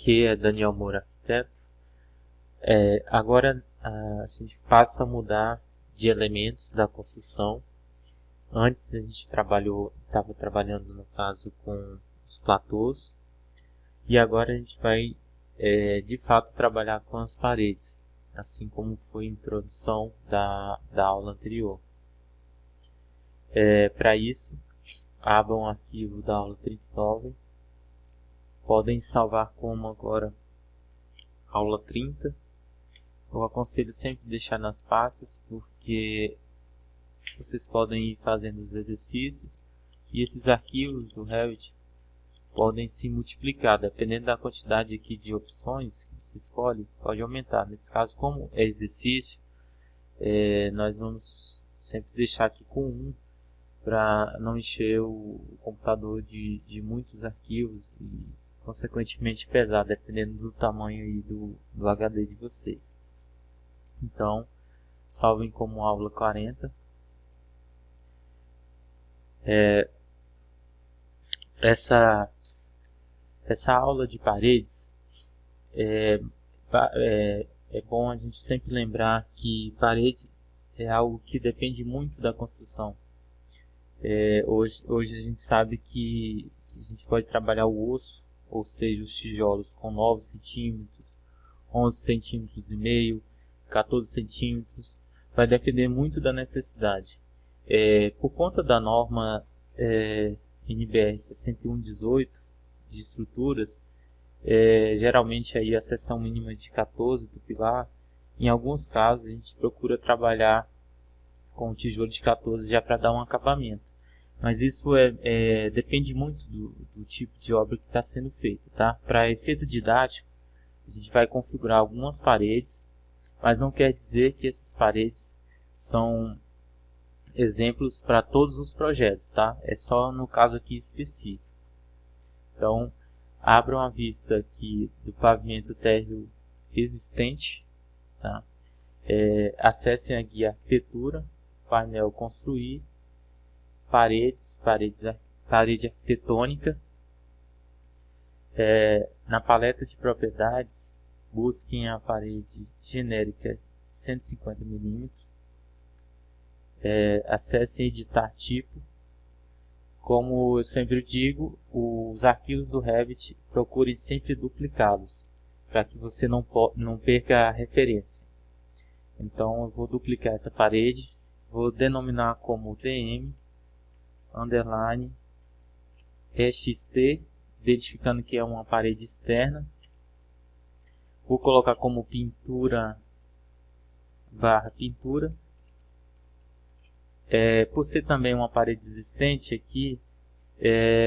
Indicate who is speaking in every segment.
Speaker 1: Aqui é Daniel Moura, arquiteto. Agora a gente passa a mudar de elementos da construção. Antes a gente estava trabalhando no caso com os platôs, e agora a gente vai de fato trabalhar com as paredes, assim como foi a introdução da aula anterior. Para isso, abram o arquivo da aula 39, podem salvar como agora aula 30. Eu aconselho sempre deixar nas pastas, porque vocês podem ir fazendo os exercícios e esses arquivos do Revit podem se multiplicar, dependendo da quantidade aqui de opções que você escolhe, pode aumentar. Nesse caso, como é exercício, nós vamos sempre deixar aqui com 1 para não encher o computador de muitos arquivos e consequentemente pesar, dependendo do tamanho aí do HD de vocês. Então, salvem como aula 40. Essa aula de paredes é bom a gente sempre lembrar que paredes é algo que depende muito da construção. Hoje a gente sabe que a gente pode trabalhar o osso, ou seja, os tijolos com 9 centímetros, 11 centímetros e meio, 14 centímetros, vai depender muito da necessidade. Por conta da norma NBR 6118 de estruturas, geralmente aí a seção mínima de 14 do pilar, em alguns casos a gente procura trabalhar com o tijolo de 14 já para dar um acabamento. Mas isso depende muito do tipo de obra que está sendo feita, tá? Para efeito didático, a gente vai configurar algumas paredes, mas não quer dizer que essas paredes são exemplos para todos os projetos, tá? É só no caso aqui específico. Então, abram a vista aqui do pavimento térreo existente, tá? Acessem a guia arquitetura, painel construir, parede arquitetônica. Na paleta de propriedades, busquem a parede genérica 150 mm. Acessem editar tipo. Como eu sempre digo, os arquivos do Revit procurem sempre duplicá-los, para que você não perca a referência. Então eu vou duplicar essa parede, vou denominar como DM underline EXT, identificando que é uma parede externa. Vou colocar como pintura barra pintura. Por ser também uma parede existente aqui,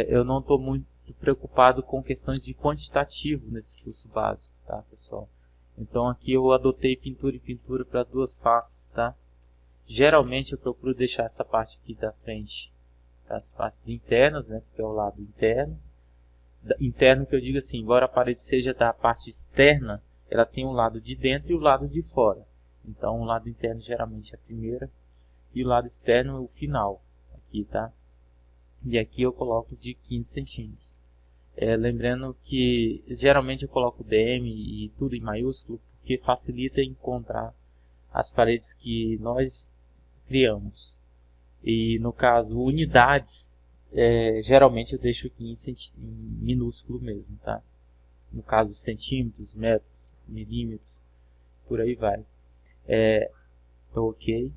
Speaker 1: eu não estou muito preocupado com questões de quantitativo nesse curso básico, tá, pessoal? Então aqui eu adotei pintura e pintura para duas faces, tá? Geralmente eu procuro deixar essa parte aqui da frente, as partes internas, né, porque é o lado interno. Interno que eu digo assim, embora a parede seja da parte externa, ela tem o lado de dentro e o lado de fora. Então o lado interno geralmente é a primeira e o lado externo é o final, aqui, tá? E aqui eu coloco de 15 centímetros. Lembrando que geralmente eu coloco DM e tudo em maiúsculo, porque facilita encontrar as paredes que nós criamos. E no caso, unidades, geralmente eu deixo aqui em minúsculo mesmo, tá? No caso, centímetros, metros, milímetros, por aí vai. Ok.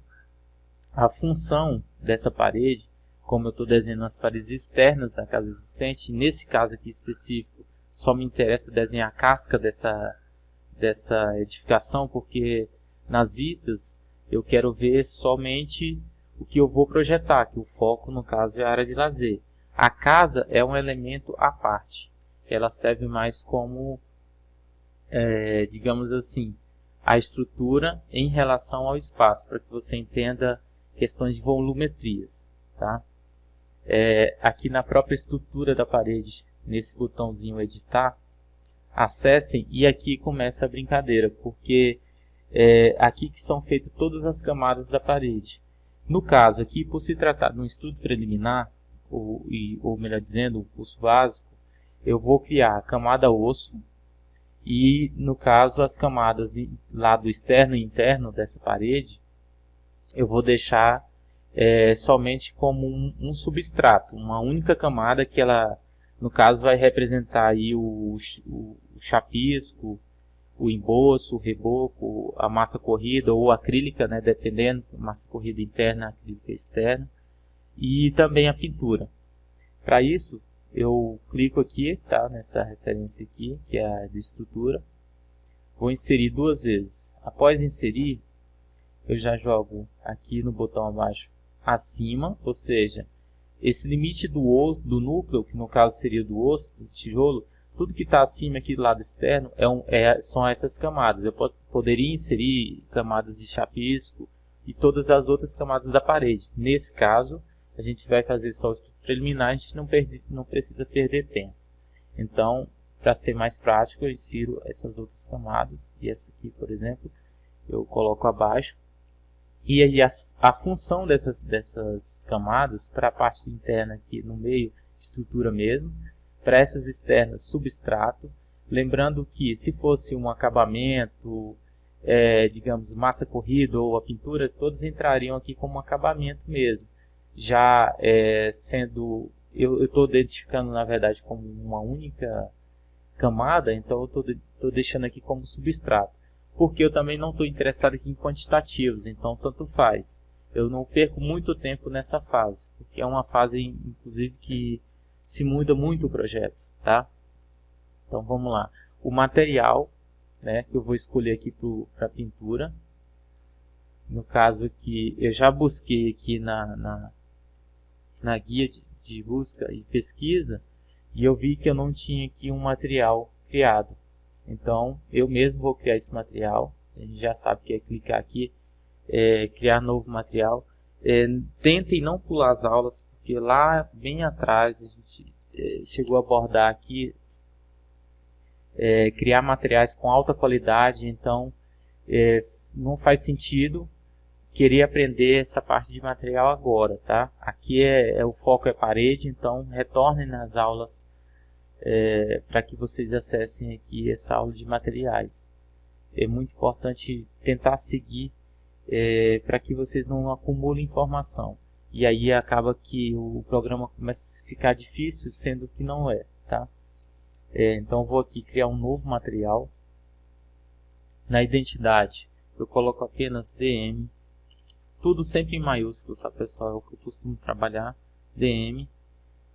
Speaker 1: A função dessa parede, como eu estou desenhando as paredes externas da casa existente, nesse caso aqui específico, só me interessa desenhar a casca dessa edificação, porque nas vistas eu quero ver somente o que eu vou projetar, que o foco no caso é a área de lazer. A casa é um elemento à parte, ela serve mais como, digamos assim, a estrutura em relação ao espaço, para que você entenda questões de volumetrias, tá? Aqui na própria estrutura da parede, nesse botãozinho editar, acessem e aqui começa a brincadeira, porque aqui que são feitas todas as camadas da parede. No caso aqui, por se tratar de um estudo preliminar, ou melhor dizendo, um curso básico, eu vou criar a camada osso, E no caso as camadas lado externo e interno dessa parede eu vou deixar somente como um substrato, uma única camada que ela no caso vai representar aí o chapisco, o emboço, o reboco, a massa corrida ou acrílica, né, dependendo, massa corrida interna, acrílica externa, e também a pintura. Para isso, eu clico aqui, tá, nessa referência aqui, que é a de estrutura, vou inserir 2 vezes. Após inserir, eu já jogo aqui no botão abaixo, acima, ou seja, esse limite do núcleo, que no caso seria do osso, do tijolo, tudo que está acima aqui do lado externo são essas camadas. Eu poderia inserir camadas de chapisco e todas as outras camadas da parede. Nesse caso, a gente vai fazer só o estudo preliminar, a gente não precisa perder tempo. Então, para ser mais prático, eu insiro essas outras camadas. E essa aqui, por exemplo, eu coloco abaixo. E aí a função dessas camadas, para a parte interna aqui no meio, estrutura mesmo. Para essas externas, substrato. Lembrando que se fosse um acabamento, digamos, massa corrida ou a pintura, todos entrariam aqui como acabamento mesmo. Já sendo, eu estou identificando na verdade como uma única camada, então eu estou deixando aqui como substrato. Porque eu também não estou interessado aqui em quantitativos, então tanto faz. Eu não perco muito tempo nessa fase, porque é uma fase, inclusive, que se muda muito o projeto, tá? Então vamos lá. O material, né, que eu vou escolher aqui para pintura. No caso aqui, eu já busquei aqui na guia de busca e pesquisa, e eu vi que eu não tinha aqui um material criado. Então, eu mesmo vou criar esse material. A gente já sabe que é clicar aqui, criar novo material. Tentem não pular as aulas, porque lá bem atrás a gente chegou a abordar aqui criar materiais com alta qualidade. Então, não faz sentido querer aprender essa parte de material agora, tá? Aqui o foco é parede, então retornem nas aulas para que vocês acessem aqui essa aula de materiais. É muito importante tentar seguir para que vocês não acumulem informação. E aí acaba que o programa começa a ficar difícil, sendo que não é, tá? Então eu vou aqui criar um novo material. Na identidade eu coloco apenas DM. Tudo sempre em maiúsculo, tá, pessoal? É o que eu costumo trabalhar. DM.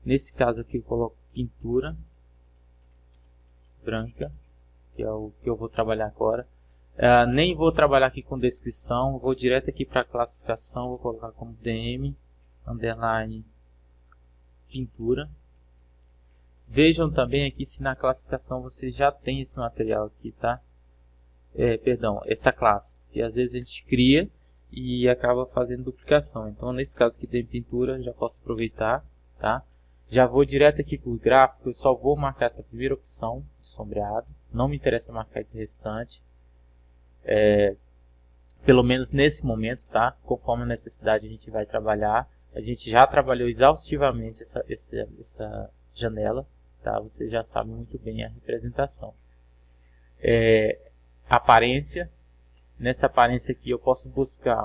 Speaker 1: Nesse caso aqui eu coloco pintura branca, que é o que eu vou trabalhar agora. Nem vou trabalhar aqui com descrição, vou direto aqui para classificação, vou colocar como DM underline pintura. Vejam também aqui se na classificação você já tem esse material aqui, tá? Perdão, essa classe, que às vezes a gente cria e acaba fazendo duplicação. Então nesse caso aqui tem pintura, já posso aproveitar, tá? Já vou direto aqui para o gráfico, eu só vou marcar essa primeira opção de sombreado, não me interessa marcar esse restante, pelo menos nesse momento, tá? Conforme a necessidade a gente vai trabalhar. A gente já trabalhou exaustivamente essa janela, tá? Vocês já sabem muito bem a representação. Aparência. Nessa aparência aqui eu posso buscar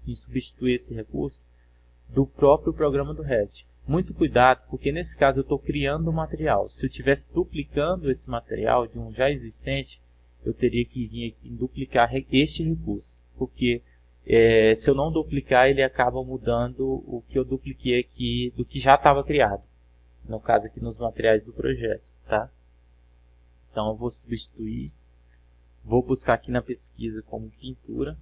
Speaker 1: e substituir esse recurso do próprio programa do Revit. Muito cuidado, porque nesse caso eu estou criando um material. Se eu estivesse duplicando esse material de um já existente, eu teria que vir aqui em duplicar este recurso. Porque se eu não duplicar, ele acaba mudando o que eu dupliquei aqui do que já estava criado. No caso aqui nos materiais do projeto, tá? Então eu vou substituir. Vou buscar aqui na pesquisa como pintura.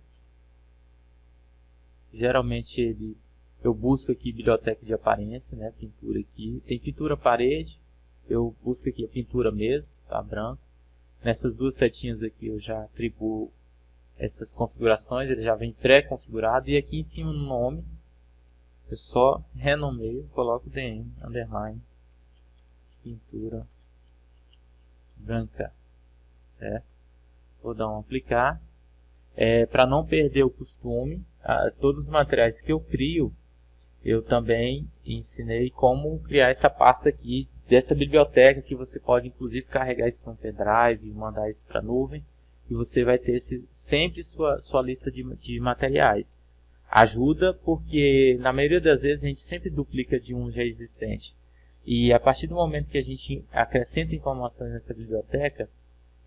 Speaker 1: Geralmente eu busco aqui biblioteca de aparência, né? Pintura aqui. Tem pintura parede. Eu busco aqui a pintura mesmo, tá? Branco. Nessas duas setinhas aqui eu já atribuo essas configurações. Ele já vem pré-configurado. E aqui em cima no nome eu só renomeio, coloco DM underline pintura branca, certo? Vou dar um aplicar. Para não perder o costume, todos os materiais que eu crio, eu também ensinei como criar essa pasta aqui dessa biblioteca, que você pode inclusive carregar isso no pendrive, mandar isso para a nuvem, e você vai ter sempre sua lista de materiais. Ajuda porque na maioria das vezes a gente sempre duplica de um já existente. E a partir do momento que a gente acrescenta informações nessa biblioteca,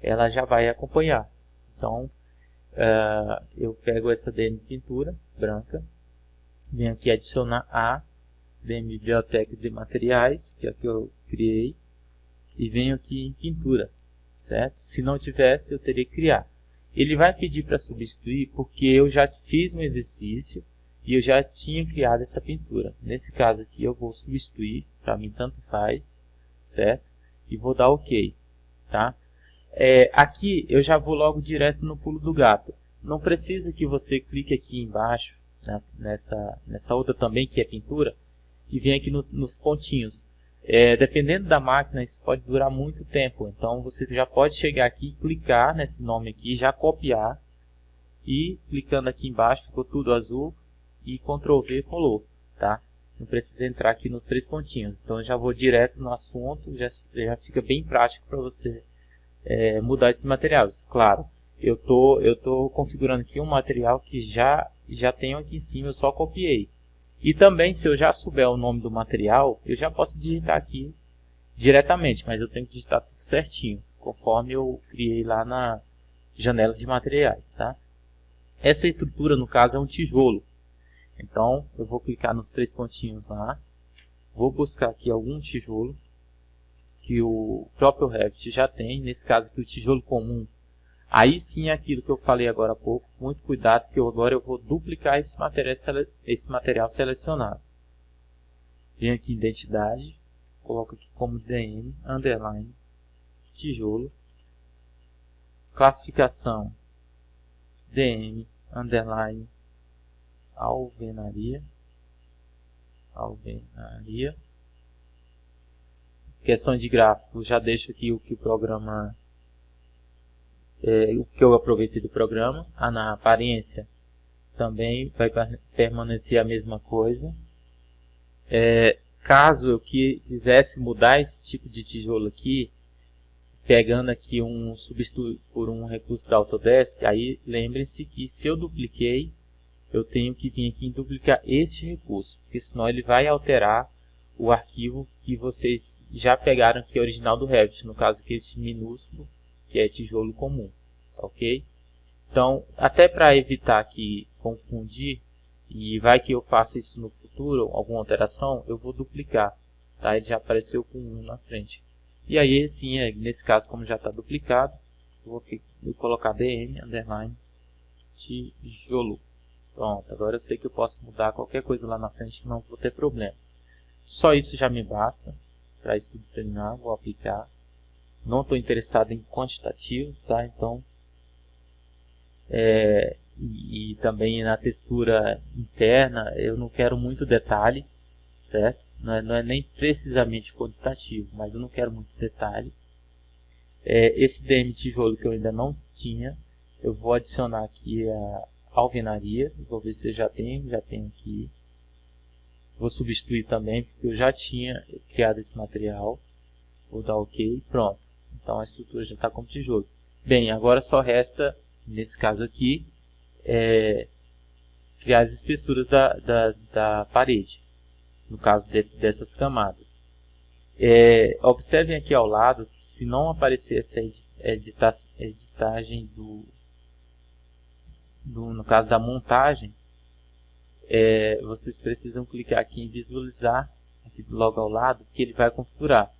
Speaker 1: ela já vai acompanhar. Então, eu pego essa DM pintura branca, venho aqui adicionar a DM biblioteca de materiais, que é a que eu criei, e venho aqui em pintura, certo? Se não tivesse, eu teria que criar. Ele vai pedir para substituir porque eu já fiz um exercício e eu já tinha criado essa pintura. Nesse caso aqui eu vou substituir, para mim tanto faz, certo? E vou dar OK, tá? Aqui eu já vou logo direto no pulo do gato. Não precisa que você clique aqui embaixo, né, nessa outra também que é pintura, e venha aqui nos pontinhos. Dependendo da máquina, isso pode durar muito tempo. Então você já pode chegar aqui, clicar nesse nome aqui, já copiar, e clicando aqui embaixo, ficou tudo azul, e Ctrl V colou, tá? Não precisa entrar aqui nos 3 pontinhos. Então eu já vou direto no assunto, já fica bem prático para você mudar esses materiais. Claro, eu tô configurando aqui um material que já tenho aqui em cima, eu só copiei. E também, se eu já souber o nome do material, eu já posso digitar aqui diretamente, mas eu tenho que digitar tudo certinho, conforme eu criei lá na janela de materiais, tá? Essa estrutura, no caso, é um tijolo. Então, eu vou clicar nos 3 pontinhos lá, vou buscar aqui algum tijolo que o próprio Revit já tem, nesse caso aqui o tijolo comum. Aí sim é aquilo que eu falei agora há pouco, muito cuidado, porque agora eu vou duplicar esse material selecionado. Venho aqui em identidade, coloco aqui como DM, underline, tijolo, classificação, DM, underline, alvenaria, questão de gráfico, já deixo aqui o que o programa... o que eu aproveitei do programa. Na aparência também vai permanecer a mesma coisa. Caso eu quisesse mudar esse tipo de tijolo aqui, pegando aqui um substituto por um recurso da Autodesk, aí lembre-se que se eu dupliquei, eu tenho que vir aqui em duplicar este recurso, porque senão ele vai alterar o arquivo que vocês já pegaram, que é original do Revit, no caso aqui este minúsculo, que é tijolo comum, tá ok? Então, até para evitar que confundir, e vai que eu faça isso no futuro, alguma alteração, eu vou duplicar, tá? Ele já apareceu com 1 na frente. E aí, sim, nesse caso, como já está duplicado, eu vou colocar DM, underline, tijolo. Pronto, agora eu sei que eu posso mudar qualquer coisa lá na frente que não vou ter problema. Só isso já me basta para isso tudo terminar, vou aplicar. Não estou interessado em quantitativos, tá? Então, e também na textura interna, eu não quero muito detalhe, certo? Não é nem precisamente quantitativo, mas eu não quero muito detalhe. Esse DM tijolo que eu ainda não tinha, eu vou adicionar aqui a alvenaria, vou ver se eu já tenho aqui. Vou substituir também, porque eu já tinha criado esse material. Vou dar OK, pronto. Então a estrutura já está como tijolo. Bem, agora só resta, nesse caso aqui, criar as espessuras da parede, no caso dessas camadas. Observem aqui ao lado que se não aparecer essa editagem no caso da montagem, vocês precisam clicar aqui em visualizar, aqui logo ao lado, que ele vai configurar.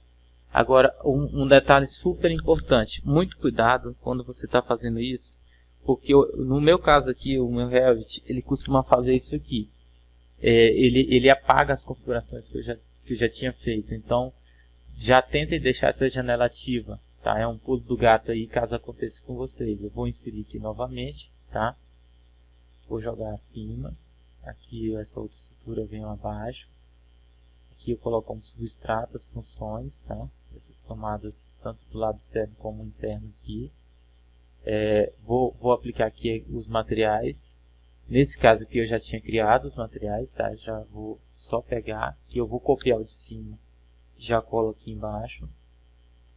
Speaker 1: Agora, um detalhe super importante, muito cuidado quando você está fazendo isso, porque no meu caso aqui, o meu Revit, ele costuma fazer isso aqui. Ele apaga as configurações que eu já tinha feito, então já tentem deixar essa janela ativa, tá? É um pulo do gato aí caso aconteça com vocês. Eu vou inserir aqui novamente, tá? Vou jogar acima, aqui essa outra estrutura vem abaixo. Aqui eu coloco como substrato as funções, tá? Essas camadas, tanto do lado externo como interno aqui. Vou aplicar aqui os materiais. Nesse caso aqui eu já tinha criado os materiais, tá? Já vou só pegar, que eu vou copiar o de cima já colo aqui embaixo.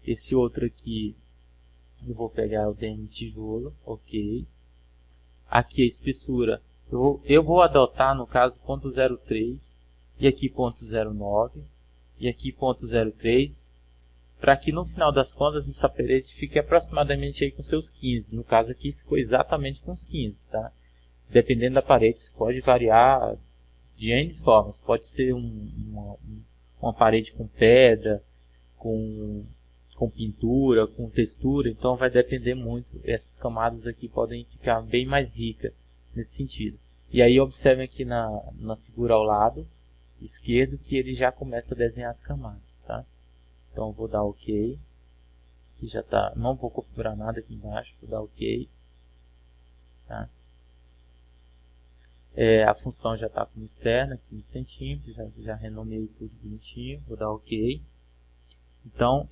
Speaker 1: Esse outro aqui eu vou pegar o DM tijolo, ok. Aqui a espessura, eu vou adotar no caso ponto 0,3 e aqui ponto 0,9 e aqui ponto 0,3, para que no final das contas essa parede fique aproximadamente aí com seus 15. No caso aqui ficou exatamente com os 15, tá? Dependendo da parede, isso pode variar de N formas. Pode ser uma parede com pedra, com pintura, com textura, então vai depender muito. Essas camadas aqui podem ficar bem mais ricas nesse sentido. E aí observem aqui na figura ao lado esquerdo que ele já começa a desenhar as camadas, tá? Então eu vou dar OK. Aqui já tá, não vou configurar nada aqui embaixo, vou dar OK, tá? A função já está como externa, 15 centímetros, já renomeei tudo bonitinho, vou dar OK. Então,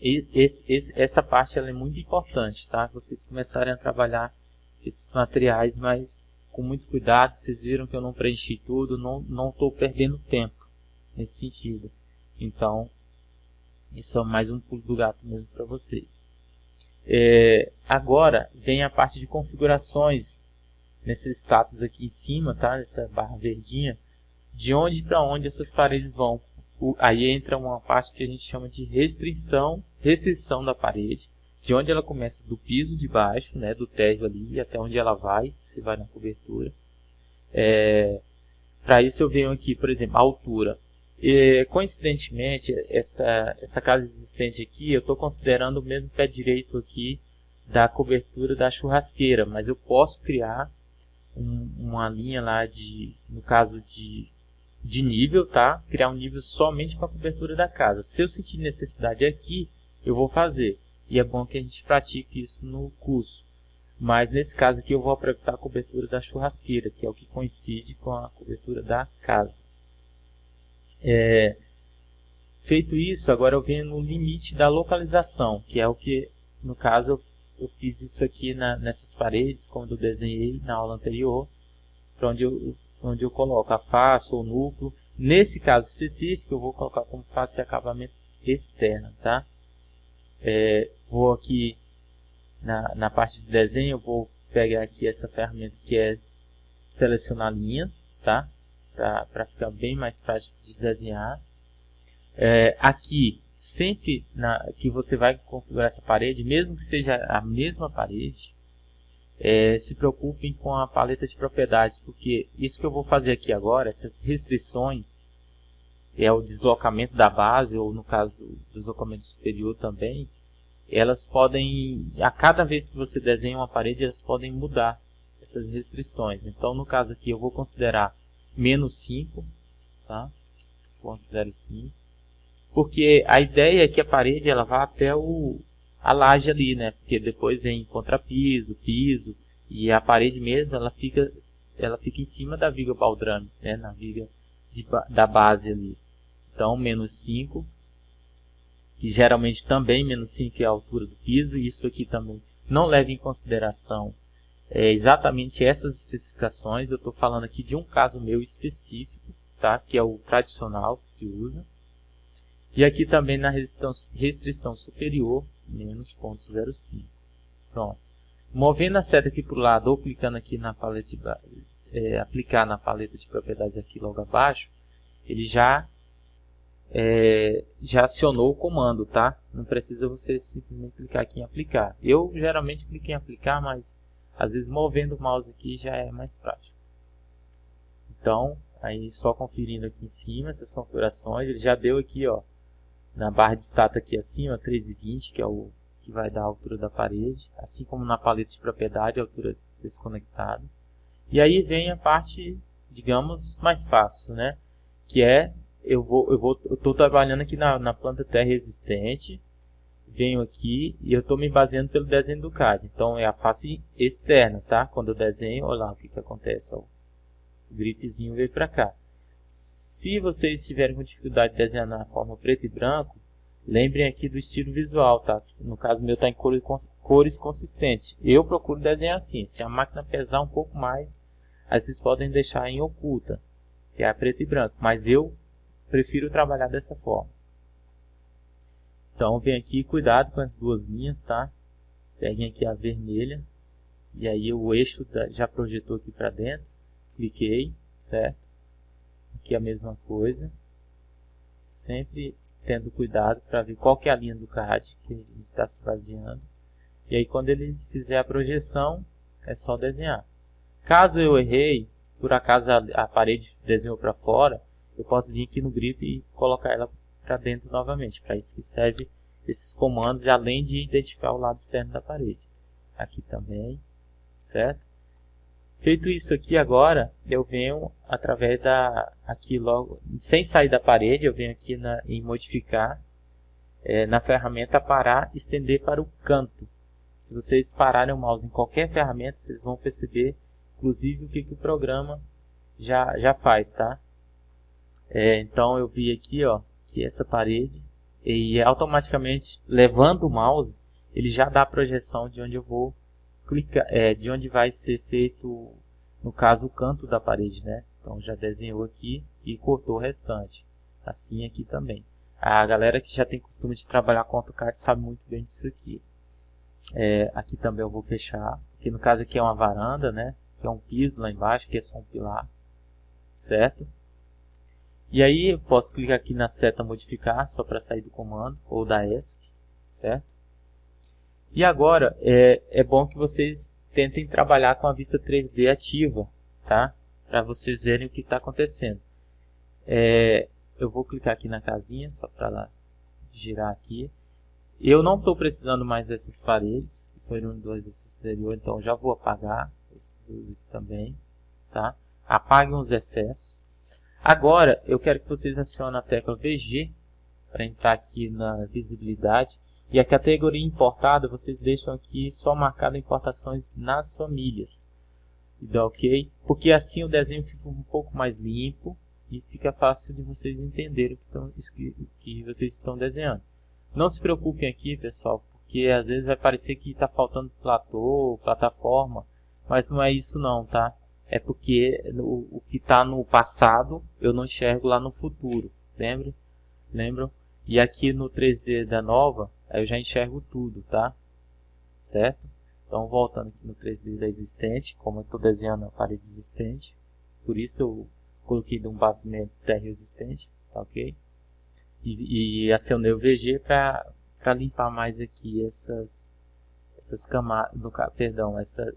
Speaker 1: essa parte ela é muito importante, tá? Vocês começarem a trabalhar esses materiais, mas com muito cuidado. Vocês viram que eu não preenchi tudo, não estou perdendo tempo nesse sentido. Então, isso é mais um pulo do gato mesmo para vocês. Agora, vem a parte de configurações, nesses status aqui em cima, tá? Nessa barra verdinha, de onde para onde essas paredes vão. Aí entra uma parte que a gente chama de restrição da parede, de onde ela começa do piso de baixo, né, do térreo ali, até onde ela vai, se vai na cobertura. Para isso eu venho aqui, por exemplo, a altura. Coincidentemente, essa casa existente aqui, eu estou considerando o mesmo pé direito aqui da cobertura da churrasqueira, mas eu posso criar uma linha lá no caso de nível, tá? Criar um nível somente para a cobertura da casa. Se eu sentir necessidade aqui, eu vou fazer. E é bom que a gente pratique isso no curso. Mas nesse caso aqui eu vou aproveitar a cobertura da churrasqueira, que é o que coincide com a cobertura da casa. Feito isso, agora eu venho no limite da localização, que é o que, no caso, eu fiz isso aqui nessas paredes, como eu desenhei na aula anterior, para onde eu coloco a face ou núcleo. Nesse caso específico, eu vou colocar como face e acabamento externa, tá? Vou aqui na parte de desenho, eu vou pegar aqui essa ferramenta que é selecionar linhas, tá? Para ficar bem mais prático de desenhar. Aqui, sempre que você vai configurar essa parede, mesmo que seja a mesma parede, se preocupem com a paleta de propriedades, porque isso que eu vou fazer aqui agora, essas restrições, o deslocamento da base, ou no caso do deslocamento superior também, elas podem, a cada vez que você desenha uma parede, elas podem mudar essas restrições. Então no caso aqui eu vou considerar menos 5, tá? 0,05, porque a ideia é que a parede ela vá até a laje ali, né? Porque depois vem contrapiso, piso, e a parede mesmo ela fica em cima da viga baldrame, né? Na viga da base ali. Então menos 5, que geralmente também menos 5 é a altura do piso, e isso aqui também não leva em consideração exatamente essas especificações. Eu estou falando aqui de um caso meu específico, tá? Que é o tradicional que se usa. E aqui também na restrição superior, menos 0,05. Pronto. Movendo a seta aqui para o lado ou clicando aqui na paleta aplicar na paleta de propriedades aqui logo abaixo, ele já acionou o comando, tá? Não precisa você simplesmente clicar aqui em aplicar. Eu geralmente clico em aplicar, mas às vezes movendo o mouse aqui já é mais prático. Então, aí só conferindo aqui em cima essas configurações, ele já deu aqui, ó, na barra de status aqui acima, 3,20, que é o que vai dar a altura da parede, assim como na paleta de propriedade, a altura desconectada. E aí vem a parte, digamos, mais fácil, né? Que é, eu estou trabalhando aqui na planta terra existente, venho aqui e eu estou me baseando pelo desenho do CAD. Então é a face externa, tá? Quando eu desenho, olha lá o que acontece, ó. O gripezinho veio para cá. Se vocês tiverem com dificuldade de desenhar na forma preto e branco, lembrem aqui do estilo visual, tá? No caso meu está em cores consistentes. Eu procuro desenhar assim. Se a máquina pesar um pouco mais, aí vocês podem deixar em oculta, que é a preto e branco. Mas eu prefiro trabalhar dessa forma. Então vem aqui, cuidado com as duas linhas, tá? Peguem aqui a vermelha. E aí o eixo já projetou aqui para dentro. Cliquei, certo? Aqui a mesma coisa. Sempre tendo cuidado para ver qual que é a linha do CAD que a gente está se baseando. E aí quando ele fizer a projeção, é só desenhar. Caso eu errei, por acaso a parede desenhou para fora, eu posso vir aqui no grip e colocar ela para dentro novamente. Para isso que serve esses comandos, além de identificar o lado externo da parede. Aqui também, certo? Feito isso aqui agora, eu venho através aqui logo, sem sair da parede, eu venho aqui em modificar, na ferramenta parar, estender para o canto. Se vocês pararem o mouse em qualquer ferramenta, vocês vão perceber, inclusive, o que o programa já faz, tá? Então eu vi aqui, ó, que essa parede, e automaticamente, levando o mouse, ele já dá a projeção de onde eu vou clicar, de onde vai ser feito, no caso, o canto da parede, né? Então já desenhou aqui e cortou o restante. Assim aqui também. A galera que já tem costume de trabalhar com AutoCAD sabe muito bem disso aqui. Aqui também eu vou fechar, porque no caso aqui é uma varanda, né? Que é um piso lá embaixo, que é só um pilar, certo? E aí eu posso clicar aqui na seta modificar, só para sair do comando, ou da ESC, certo? E agora, é bom que vocês tentem trabalhar com a vista 3D ativa, tá? Para vocês verem o que está acontecendo. Eu vou clicar aqui na casinha, só para girar aqui. Eu não estou precisando mais dessas paredes, que foram dois desse exterior, então já vou apagar esses dois aqui também, tá? Apaguem os excessos. Agora, eu quero que vocês acionem a tecla VG para entrar aqui na visibilidade. E a categoria importada, vocês deixam aqui só marcado importações nas famílias. E dá OK, porque assim o desenho fica um pouco mais limpo e fica fácil de vocês entenderem o que vocês estão desenhando. Não se preocupem aqui, pessoal, porque às vezes vai parecer que está faltando platô, plataforma, mas não é isso não, tá? É porque o que está no passado eu não enxergo lá no futuro, lembram? E aqui no 3D da nova, eu já enxergo tudo, tá? Certo? Então voltando aqui no 3D da existente, como eu estou desenhando a parede existente, por isso eu coloquei de um pavimento térreo existente, tá ok? E acionei o VG para limpar mais aqui essas camadas,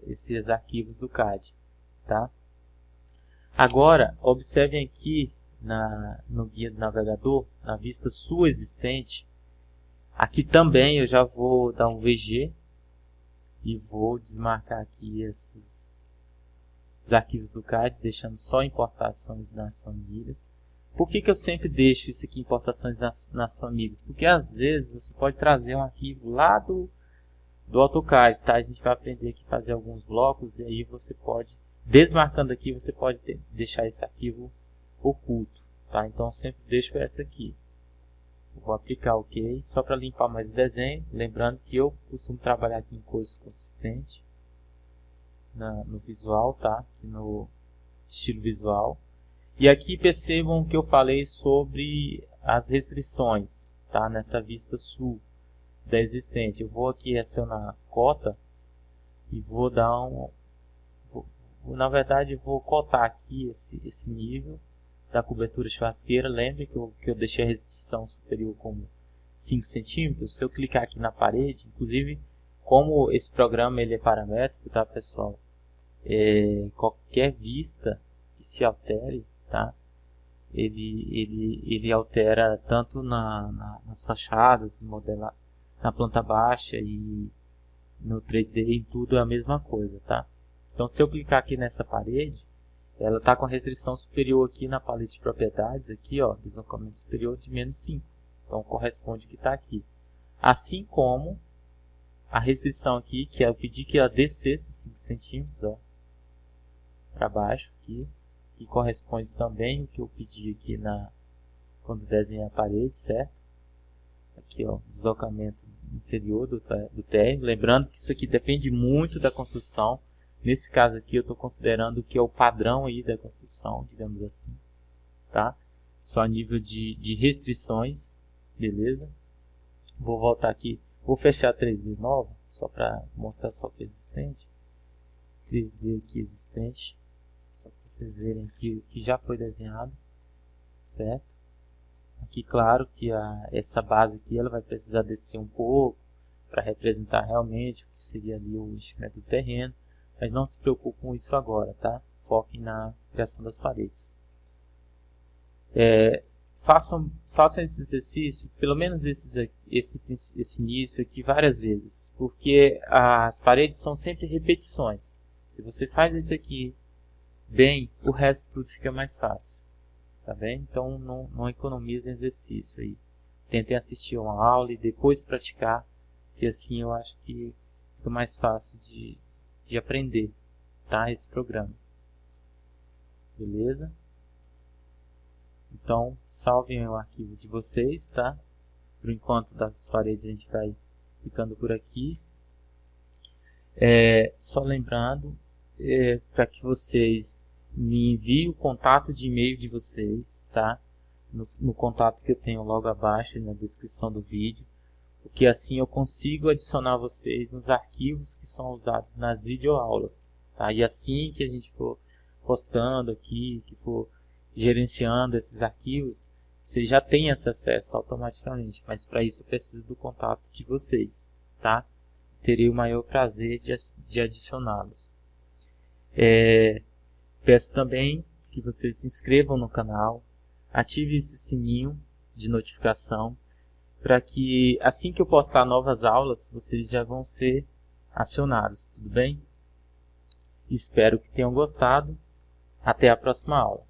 Speaker 1: esses arquivos do CAD, tá? Agora, observem aqui no guia do navegador, na vista sua existente, aqui também eu já vou dar um VG e vou desmarcar aqui esses arquivos do CAD, deixando só importações nas famílias. Por que eu sempre deixo isso aqui, importações nas famílias? Porque às vezes você pode trazer um arquivo lá do AutoCAD, tá? A gente vai aprender aqui a fazer alguns blocos e aí você pode, desmarcando aqui, você pode deixar esse arquivo oculto, tá? Então eu sempre deixo essa aqui. Vou aplicar OK, só para limpar mais o desenho. Lembrando que eu costumo trabalhar aqui em cores consistentes no visual, tá? Aqui no estilo visual. E aqui percebam que eu falei sobre as restrições, tá? Nessa vista sul da existente. Eu vou aqui acionar cota e vou dar na verdade vou cotar aqui esse nível da cobertura churrasqueira. Lembre que eu deixei a restrição superior como 5 centímetros. Se eu clicar aqui na parede, inclusive como esse programa ele é paramétrico, tá, pessoal? Qualquer vista que se altere, tá? Ele altera tanto nas fachadas, na planta baixa e no 3D, em tudo é a mesma coisa, tá? Então se eu clicar aqui nessa parede, ela está com a restrição superior aqui na paleta de propriedades, aqui ó, deslocamento superior de menos 5. Então corresponde que está aqui. Assim como a restrição aqui, que eu pedi que ela descesse 5 centímetros, ó, para baixo aqui. E corresponde também o que eu pedi aqui quando desenhei a parede, certo? Aqui ó, deslocamento inferior do térreo. Lembrando que isso aqui depende muito da construção. Nesse caso aqui eu estou considerando o que é o padrão aí da construção, digamos assim, tá? Só a nível de restrições, beleza? Vou voltar aqui, vou fechar a 3D nova, só para mostrar só o que é existente. 3D aqui existente, só para vocês verem que já foi desenhado, certo? Aqui claro que essa base aqui ela vai precisar descer um pouco para representar realmente o que seria ali o enchimento do terreno, mas não se preocupe com isso agora, tá? Foquem na criação das paredes. Façam esse exercício, pelo menos esse início aqui várias vezes, porque as paredes são sempre repetições. Se você faz isso aqui bem, o resto tudo fica mais fácil. Tá bem? Então não economizem exercício aí. Tentem assistir uma aula e depois praticar, que assim eu acho que fica mais fácil de aprender, tá? Esse programa. Beleza? Então salvem o arquivo de vocês, tá? Por enquanto das paredes a gente vai ficando por aqui. Só lembrando, para que vocês me enviem o contato de e-mail de vocês, tá? No contato que eu tenho logo abaixo na descrição do vídeo, porque assim eu consigo adicionar vocês nos arquivos que são usados nas videoaulas, tá? E assim que a gente for postando aqui, que for gerenciando esses arquivos, vocês já têm esse acesso automaticamente, mas para isso eu preciso do contato de vocês, tá? Terei o maior prazer de adicioná-los. Peço também que vocês se inscrevam no canal, ative esse sininho de notificação, para que assim que eu postar novas aulas, vocês já vão ser acionados, tudo bem? Espero que tenham gostado. Até a próxima aula.